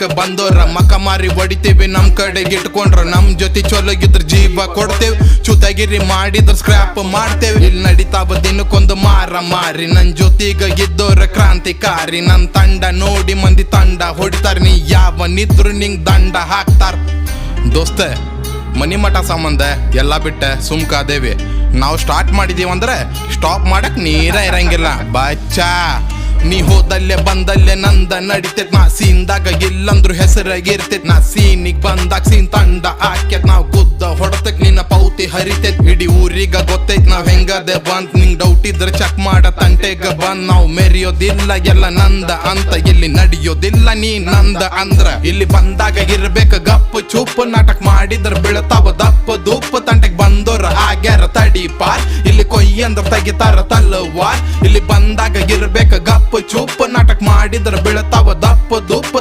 ಹೊಡಿಲಿಕ್ಕೆ ಬಂದೋರ ಮಕ ಮಾರಿ ಹೊಡಿತೀವಿ ನಮ್ ಕಡೆಗೆ ಇಟ್ಕೊಂಡ್ರ ನಮ್ ಜೊತೆ ಚೊಲಗಿದ್ರ ಜೀವ ಕೊಡ್ತೇವ್ ಚುತಗಿರಿ ಮಾಡಿದ್ರ ಸ್ಕ್ರಾಪ್ ಮಾಡ್ತೇವ್ ಇಲ್ಲಿ ನಡಿತಾವ ದಿನಕ್ಕೊಂದು ಮಾರಿ ನನ್ ಜೊತೆಗ ಇದ್ದೋರ ಕ್ರಾಂತಿಕಾರಿ ನನ್ ತಂಡ ನೋಡಿ ಮಂದಿ ತಂಡ ಹೊಡಿತಾರ ನೀ ಯಾವನಿದ್ರು ನಿಂಗ್ ದಂಡ ಹಾಕ್ತಾರ ದೋಸ್ತ ಮನಿ ಮಠ ಸಂಬಂಧ ಎಲ್ಲ ಬಿಟ್ಟೆ ಸುಮ್ಕಾದೇವಿ ನಾವು ಸ್ಟಾರ್ಟ್ ಮಾಡಿದೀವಿ ಅಂದ್ರೆ ಸ್ಟಾಪ್ ಮಾಡಕ್ ನೀರ ಇರಂಗಿಲ್ಲ ಬಚ್ಚಾ ನೀ ಹೋದಲ್ಲೇ ಬಂದಲ್ಲೇ ನಂದ ನಡಿತೈತ್ ನಾ ಸೀನ್ದಾಗ ಇಲ್ಲಂದ್ರು ಹೆಸರಾಗಿರ್ತೈತ್ ನಾ ಸೀನಿಗ್ ಬಂದಾಗ ಸೀನ್ ತಂಡ ಹಾಕ್ಯತ್ ನಾವ್ ಗುದ್ದ ಹೊಡತಕ್ ನಿನ್ನ ಪೌತಿ ಹರಿತೈತ್ ಇಡೀ ಊರಿಗ ಗೊತ್ತೈತ್ ನಾವ್ ಹೆಂಗದೆ ಬಂತ್ ನಿಂಗ್ ಡೌಟ್ ಇದ್ರೆ ಚೆಕ್ ಮಾಡ ತಂಟೆಗ ಬಂದ್ ನಾವ್ ಮೆರಿಯೋದಿಲ್ಲ ಎಲ್ಲ ನಂದ ಅಂತ ಇಲ್ಲಿ ನಡೆಯೋದಿಲ್ಲ ನೀ ನಂದ ಅಂದ್ರ ಇಲ್ಲಿ ಬಂದಾಗ ಇರ್ಬೇಕ ಗಪ್ಪ ಚುಪ್ಪ ನಾಟಕ ಮಾಡಿದ್ರ ಬೀಳ್ತಾವ ದಪ್ಪ ದುಪ್ಪ ತಂಟೆಗ್ ಬಂದೋರ ಆಗ್ಯಾರ ತಡಿ ಪಾರ್ ಇಲ್ಲಿ ಕೊಯ್ಯಂದ್ರ ತೆಗಿತಾರ ತಲ್ಲವಾರ್ ಇಲ್ಲಿ ಬಂದಾಗ ಇರ್ಬೇಕ ಗಪ್ಪ ಚುಪ್ಪ ನಾಟಕ ಮಾಡಿದ್ರ ಬೀಳ್ತಾವ ದಪ್ಪ ದುಪ್ಪ